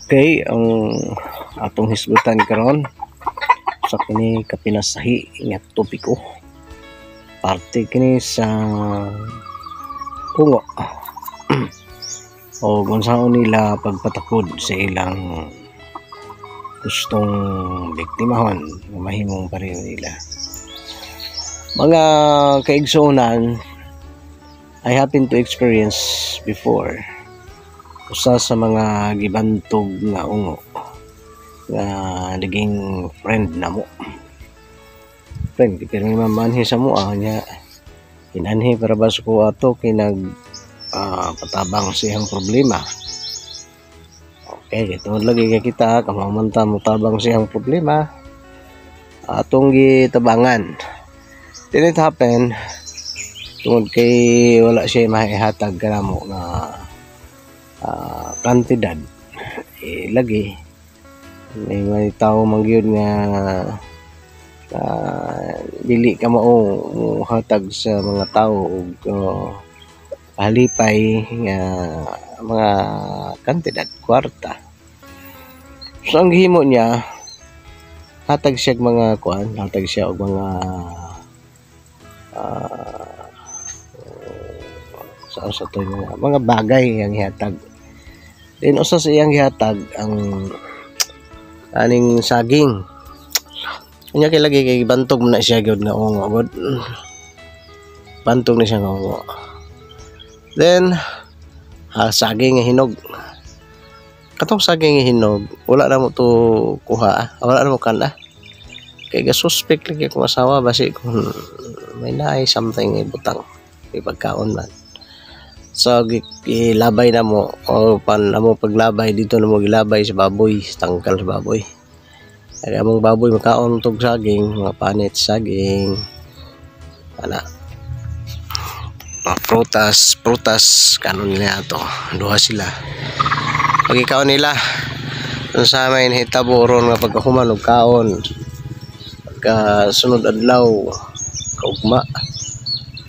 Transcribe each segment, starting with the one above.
Okay, ang atong hisgutan karon sa kini kapinasahi nga topiko. Parte kini sa ungo o kung saan nila pagpatakod sa ilang gustong biktimahon na mahimong pareho nila. Mga kaigsunan, I happen to experience before usa sa mga gibantog nga ungo nga naging friend na mo. Friend, pero may mamanhi sa mo niya inanhi para ba ko ato kinag patabang siyang problema. Okay, ito lagi kay kita kamamanta mo tabang siyang problema atong gitabangan. Then it happen tungod kay wala siya mahihatag kanamo na kantidad lagi may tao mangyud nga dili ka mao hatag sa mga tao og halipay nga mga kantidad kwarta. So ang gihimo niya hatag siya mga kuan, hatag siya og mga sa to mga bagay ang ihatag. Then usa sa iyang gihatag ang aning saging. Unya kay lagi kay bantog na siya gyud nga ungo god. Bantog na siya nga ungo. Then saging nga hinog. Katong saging nga hinog, wala na mo to kuha, wala na mo kana. Kay ga suspect lagi kung asawa basi kung may naay something ibutang ipagkaon man. So gilabay na mo o pan mo paglabay dito na mo gilabay sa baboy, tangkal sa baboy. Kaya among baboy makaon tog saging, mga panit saging. Ana. Prutas kanon nila to. Duha sila. Pag ikaon nila sa may hitabo ron nga pagkahuman og kaon. Pagka sunod adlaw kaugma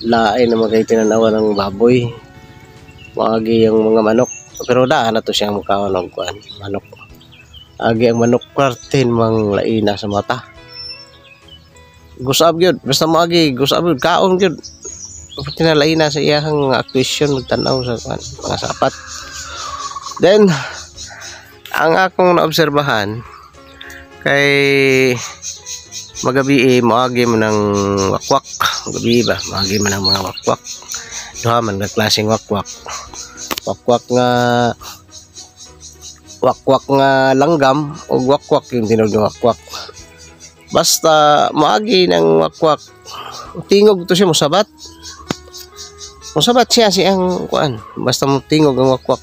lain na magay tinanawan ng baboy. Maagi ang mga manok pero daan na to siyang mukaon og kuan manok. Agi ang manok kwartin mang laina sa mata. Gusab gyud basta maagi gusab gyud kaon gyud. Pati na laina sa iyang acquisition magtanaw sa kuan mga sapat. Then ang akong naobserbahan kay magabi maagi man ng wakwak gabi ba maagi man ng mga wakwak. Duha man nga klaseng wakwak nga langgam o wakwak yung tinawag na wakwak. Basta maagi ng wakwak tingog to siya musabat siya siyang kuan basta mo tingog ang wakwak.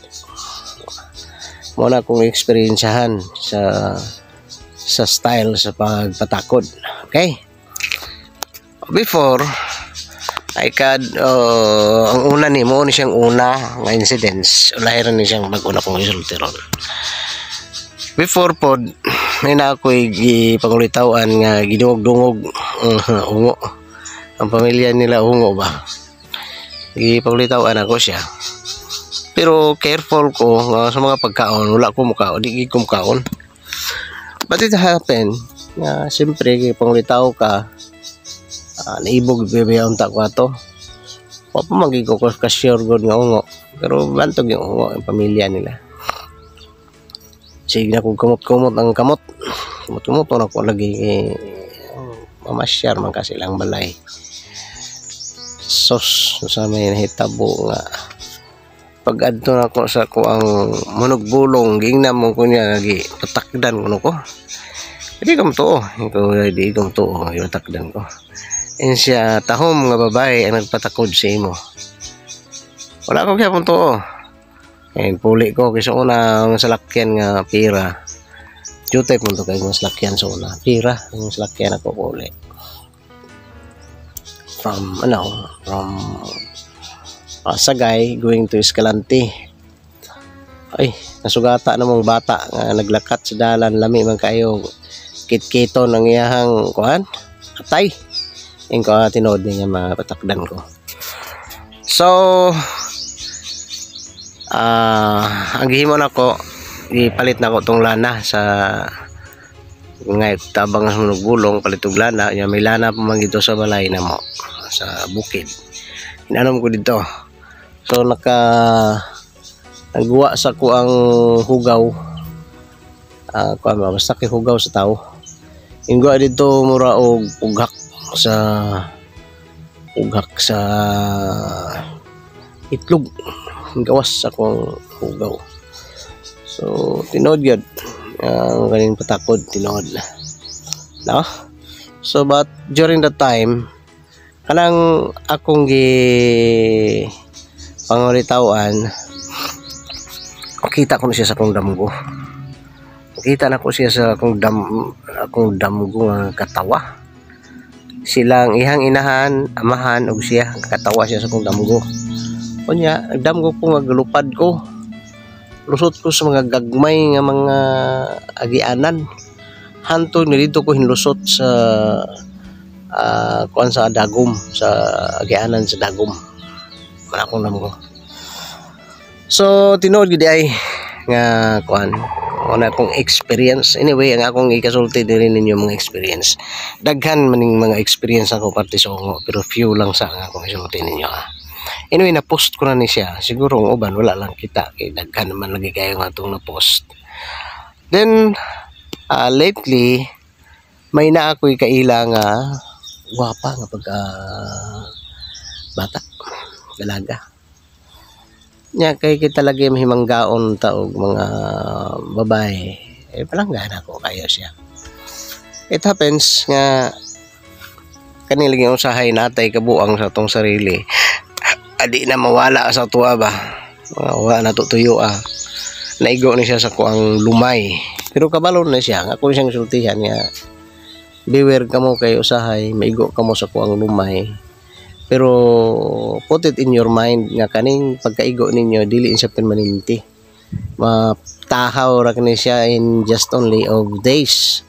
Mo na kong experiencehan sa style sa pagpatakod. Okay, before ay ang una ni mo ni siyang una nga incidents ulahiran ni siyang mag-una kong isulti ron. Before pod may na ako'y gipangulitaw-an nga gidungog-dungog ungo. Ang pamilya nila ungo ba gipangulitaw-an ako siya pero careful ko nga sa mga pagkaon wala ko mukaon di ko mukaon. But it happen nga siyempre gipangulitaw ka naibog bibiyaon ta ko ato. Wa pa magi ko ka-sure god nga ungo. Pero bantog yung ungo ang pamilya nila. Sige na kung kamot-kamot ang kamot. Kamot-kamot na ko lagi mamasyar man kasi lang balay. Sos sa may nahitabo nga pag adto na ko sa ko ang manugbulong gingnam mo ko niya lagi patakdan ko. Hindi ko to. Hindi ko to. Patakdan ko. And siya tahom nga babae ang nagpatakod sa imo. Wala ko kaya punto and puli ko kasi una ang salakyan nga pira. Jutay punto kay ng salakyan sa una. Pira ang salakyan ako puli. From Sagay going to Escalante. Ay, nasugata na mong bata nga naglakat sa dalan lami man kayo. Kit-kito ng iyahang kuan atay. Yung tinod niya mapatakdan ko. So ang gihimo nako ipalit na ko tong lana sa ngay tabang sunog bulong palit og lana, nya may lana pa man dito sa balay na mo sa bukid. Inanom ko dito. So nagguwa sa ko ang hugaw. Basta kay hugaw sa tao. Inggo dito mura og ughak sa itlog. Gawas akong hugaw. So tinod gyud ang galing patakod, tinod. No? So but during that time kanang akong panguritawan, kita ko na siya sa akong damgo. Kita na ko siya sa akong damgo nga katawa. Silang ihang inahan, amahan og siya katawa siya sa akong damgo. Kunya damgo ko nga galupad ko. Lusot ko sa mga gagmay nga mga agianan. Hantod ni dito ko hinlusot sa kuan sa dagom, sa agianan sa dagom. Man akong damgo. So tinuod gid ay nga kuan una akong experience. Anyway, ang akong ikasulti diri ninyo mga experience. Daghan maning mga experience ako parte sa ungo, pero few lang sa akong isulti ninyo ha. Anyway, na-post ko na ni siya. Siguro ang uban wala lang kita kay daghan naman lagi kayo nga itong na-post. Then lately may na ako'y kaila nga gwapa nga pagka bata, dalaga. Nya kay kita lagi mahimanggaon taog mga babae. Palanggan ako kayo siya. It happens nga kanilang usahay natay kabuang sa tong sarili. Adi na mawala sa tuwa ba. Wala na tutuyo Naigo ni siya sa kuang lumay. Pero kabalon na siya. Ako siyang sultihan nga beware ka mo kay usahay, maigo ka mo sa kuang lumay. Pero put it in your mind nga kaning pagkaigo ninyo dili siya permanente. Matahaw ra kani siya in just only of days.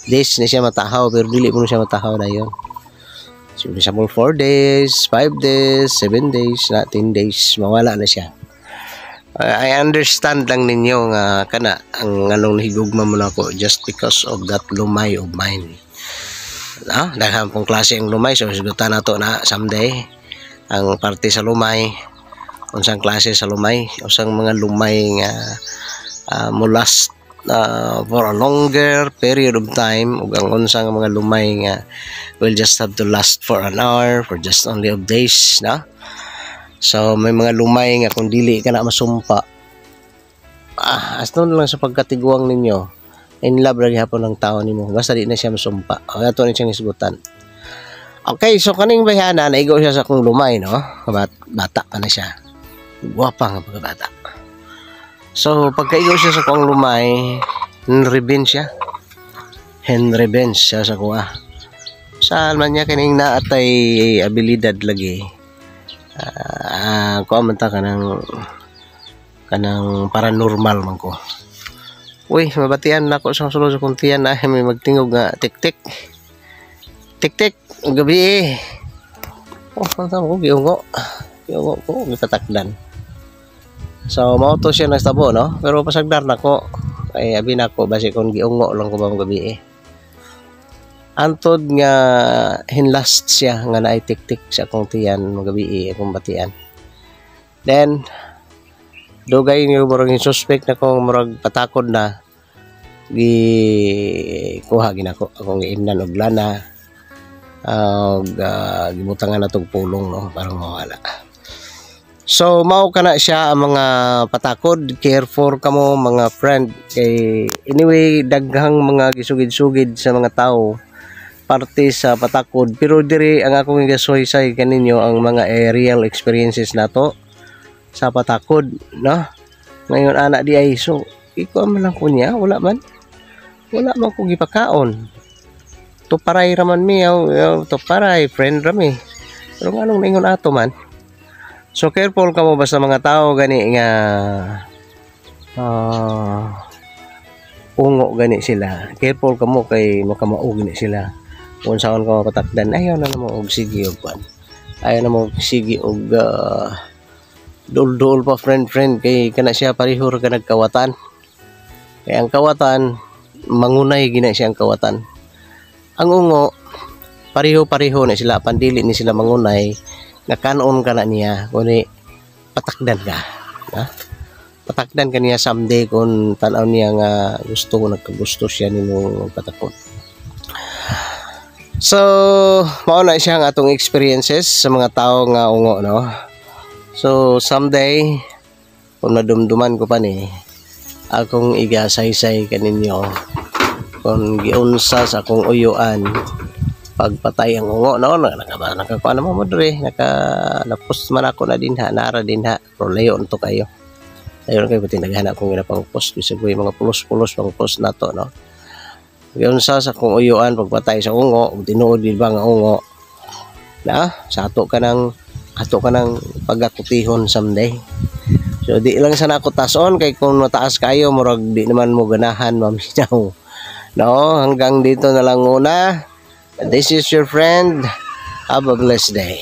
Days na siya matahaw pero dili mo siya matahaw dayon. So example 4 days, 5 days, 7 days, 10 days mawala na siya. I understand lang ninyo nga kana ang anong higugma mo nako just because of that lumay of mine. Dahil pong klase ang lumay, so sigutan na to na someday ang parte sa lumay, unsang klase sa lumay, usang mga lumay nga mo last for a longer period of time, ug ang unsang mga lumay nga will just have to last for an hour, for just only of days, na. So may mga lumay nga kung dili ka na masumpa, aston lang sa pagkatiguang ninyo. In love lagi hapon ng tao nimo basta di na siya masumpa. Ato ni siyang isgutan. Okay, so kaning bayana naigo siya sa akong lumay, no? Bata pa na siya. Guwapa nga pagkabata. So pagkaigo siya sa akong lumay, Henry siya sa kuha. Saan man niya kining naatay abilidad lagi. Kuha man ta kanang paranormal man ko. Uy, mabatian na ako sa sulod sa kuntiyan na may magtingog nga tik-tik. Tik-tik, gabi ko, giyungo ko, gitatakdan. So, mauto siya nagtabo, no? Pero pasagdar na ko, ay abi na ko, basi kung giyungo lang ko ba gabi Antod nga, hinlast siya nga na ay tik-tik sa kuntiyan, gabi akong batian. Then, dugay niyo murag suspect na kung murag patakod na kuha ginako akong giimnan og lana gibutangan na tong pulong, no, parang mawala. So mao kana siya ang mga patakod. Careful kamo mga friend kay anyway daghang mga gisugid-sugid sa mga tao parte sa patakod, pero diri ang akong gasuhisay kaninyo ang mga real experiences nato sa patakod, no? Ngayon anak di ay so ikaw man lang ko niya, wala man ko gipakaon. Tuparay raman mi, tuparay friend rami. Pero anong ningon ato man? So careful ka mo basta mga tao gani nga ungo gani sila. Careful ka mo kay makamaog gani sila. Kung saan ka mapatakdan, ayaw na mo og sige og pan. Ayaw na mo sige og dul-dul pa friend kay kana siya parihor ka nagkawatan. Kaya ang kawatan, mangunay gina siya ang kawatan. Ang ungo, pareho-pareho na sila, pandili ni sila mangunay, nga kanon ka na niya, kuni patakdan ka. Ha? Patakdan ka niya someday kung tanaw niya nga gusto, nagkagusto siya nimo patakod. So, mauna siya ang atong experiences sa mga tao nga ungo, no? So, someday, kung nadumduman ko pa ni, akong igasaysay kaninyo kung giunsa sa akong uyuan pagpatay ang ungo, no? Nakakuha naman mo dre, napost man ako na dinha, nara dinha, pero layo unto kayo. Ayun kayo, pati naghanap kong ginapang post, bisa ko yung mga pulos-pulos pang post na to, no? Giunsa sa akong uyuan pagpatay sa ungo, tinuod di ba nga ungo, na sa ato ka ng pagakutihon someday. So di lang sana ako tason, kay kung mataas kayo murag di naman mo ganahan maminaw, no? Hanggang dito na lang muna. This is your friend. Have a blessed day.